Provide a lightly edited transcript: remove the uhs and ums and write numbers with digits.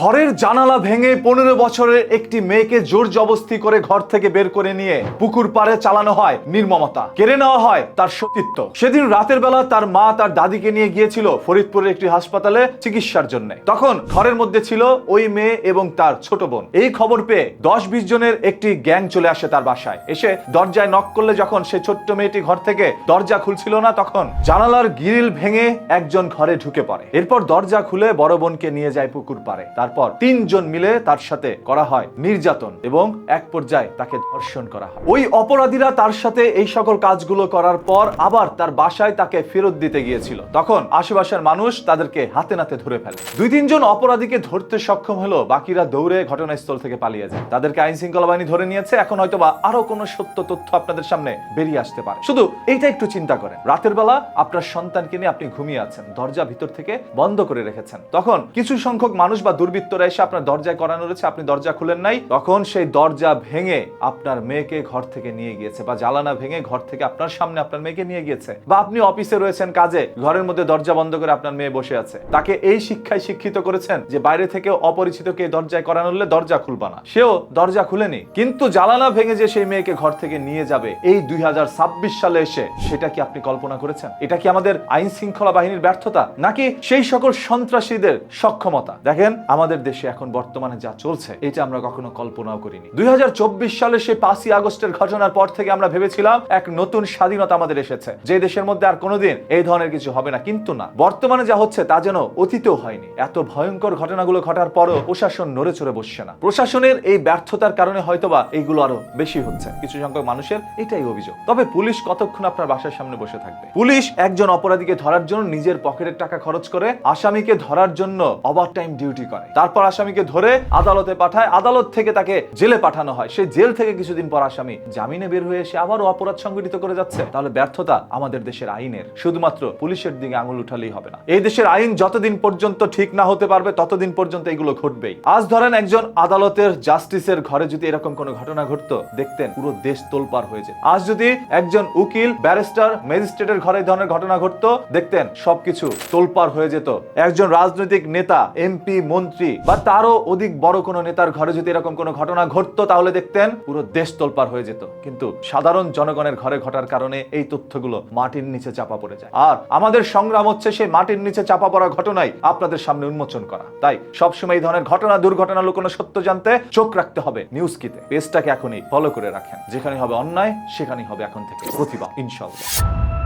ঘরের জানালা ভেঙে 15 বছরের একটি মেয়েকে জোর জবরদস্তি করে ঘর থেকে বের করে নিয়ে পুকুর পাড়ে চালানো হয় নির্মমতা, কেড়ে নেওয়া হয় তার সতীত্ব। সেদিন রাতের বেলা তার মা তার দাদিকে নিয়ে গিয়েছিল ফরিদপুরের একটি হাসপাতালে চিকিৎসার জন্য। তখন ঘরের মধ্যে ছিল ওই মেয়ে এবং তার ছোট বোন। এই খবর পেয়ে 10-20 জনের একটি গ্যাং চলে আসে তার বাসায়। এসে দরজায় নক করলে যখন সে ছোট্ট মেয়েটি ঘর থেকে দরজা খুলছিল না, তখন জানালার গ্রিল ভেঙে একজন ঘরে ঢুকে পড়ে। এরপর দরজা খুলে বড় বোনকে নিয়ে যায় পুকুর পাড়ে। তারপর 3 জন মিলে তার সাথে করা হয় নির্যাতন এবং এক পর্যায়ে তাকে ধর্ষণ করা হয়। ওই অপরাধীরা তার সাথে এই সকল কাজগুলো করার পর আবার তার বাসায় তাকে ফেরত দিতে গিয়েছিল। তখন আশেপাশের মানুষ তাদেরকে হাতে নাতে ধরে ফেলে। 2-3 জন অপরাধীকে ধরতে সক্ষম হলো, বাকিরা দৌড়ে ঘটনাস্থল থেকে পালিয়ে যায়। তাদেরকে আইন শৃঙ্খলা বাহিনী ধরে নিয়েছে। এখন হয়তোবা আরো কোনো সত্য তথ্য আপনাদের সামনে বেরিয়ে আসতে পারে। শুধু এইটা একটু চিন্তা করেন, রাতের বেলা আপনার সন্তানকে নিয়ে আপনি ঘুমিয়ে আছেন, দরজা ভিতর থেকে বন্ধ করে রেখেছেন। তখন কিছু সংখ্যক মানুষ বা দুর্বৃত্তরা এসে আপনার দরজায় করানো রয়েছে, আপনি দরজা খুলেন নাই। তখন সেই দরজা ভেঙে আপনার মেয়েকে ঘর থেকে নিয়ে গিয়েছে, বা জানালা ভেঙে ঘর থেকে আপনার সামনে আপনার মেয়েকে নিয়ে গিয়েছে। বা আপনি অফিসে রয়েছেন কাজে, ঘরের মধ্যে দরজা বন্ধ করে আপনার মেয়ে বসে আছে। তাকে এই শিক্ষায় শিক্ষিত করেছেন যে বাইরে থেকে অপরিচিতকে দরজায় করানো হলে দরজা খুলবা না। সেও দরজা খুলেনি, কিন্তু জানালা ভেঙে যে সেই মেয়েকে ঘর থেকে নিয়ে যাবে এই 2026 সালে এসে, সেটা কি আপনি কল্পনা করেছেন? এটা কি আমাদের আইন শৃঙ্খলা বাহিনীর ব্যর্থতা, নাকি সেই সকল সন্ত্রাসীদের সক্ষমতা? দেখেন, আমাদের দেশে এখন বর্তমানে যা চলছে এটা আমরা কখনো কল্পনাও করিনি। 2024 সালে সেই 5ই আগস্টের ঘটনার পর থেকে আমরা ভেবেছিলাম এক নতুন স্বাধীনতা আমাদের এসেছে, যে দেশের মধ্যে আর কোনোদিন এই ধরনের কিছু হবে না। কিন্তু না, বর্তমানে যা হচ্ছে তা যেন অতীতেও হয়নি। এত ভয়ঙ্কর ঘটনাগুলো ঘটার পরও প্রশাসন নড়ে চড়ে বসছে না। প্রশাসনের এই ব্যর্থতার কারণে হয়তোবা এইগুলো আরো বেশি হচ্ছে। কিছু সংখ্যক মানুষের এটাই অভিযোগ। তবে পুলিশ কতক্ষণ আপনার বাসার সামনে বসে থাকবে? পুলিশ একজন অপরাধীকে ধরার জন্য নিজের পকেটের টাকা খরচ করে, আসামিকে ধরার জন্য ওভারটাইম ডিউটি করে। তারপর আসামিকে ধরে আদালতে পাঠায়, আদালত থেকে তাকে জেলে পাঠানো হয়। সেই জেল থেকে কিছুদিন পর আসামি জামিনে বের হয়ে এসে আবারও অপরাধ সংগঠিত করে যাচ্ছে। তাহলে ব্যর্থতা আমাদের দেশের আইনের। শুধুমাত্র পুলিশের দিকে আঙুল উঠালেই হবে না। এই দেশের আইন যতদিন পর্যন্ত ঠিক না হতে পারবে ততদিন পর্যন্ত এগুলো ঘটবেই। আজ ধরেন একজন আদালতের জাস্টিসের ঘরে যদি এরকম কোনো ঘটনা ঘটতো, দেখতেন পুরো দেশ তোলপাড় হয়ে যেত। আজ যদি একজন উকিল, ব্যারিস্টার, ম্যাজিস্ট্রেটের ঘরে এই ধরনের ঘটনা ঘটতো, দেখতেন সবকিছু তোলপাড় হয়ে যেত। একজন রাজনৈতিক নেতা, এমপি, মন্ত্রী বা তারও অধিক বড় কোনো নেতার ঘরে যদি এরকম কোনো ঘটনা ঘটতো, তাহলে দেখতেন পুরো দেশ তোলপাড় হয়ে যেত। কিন্তু সাধারণ জনগণের ঘরে ঘটার কারণে এই তথ্যগুলো মাটির নিচে চাপা পড়ে যায়। আর আমাদের সংগ্রাম হচ্ছে সেই মাটির নিচে চাপা পড়া ঘটনাই আপনাদের সামনে উন্মোচন করা। তাই সবসময় এই ধরনের ঘটনা, দুর্ঘটনা, লুকোনো সত্য জানতে চোখ রাখতে হবে নিউজ কিতে। পেজটাকে এখনই ফলো করে রাখেন। যেখানে হবে অন্যায়, সেখানেই হবে এখন থেকে প্রতিবাদ, ইনশাআল্লাহ।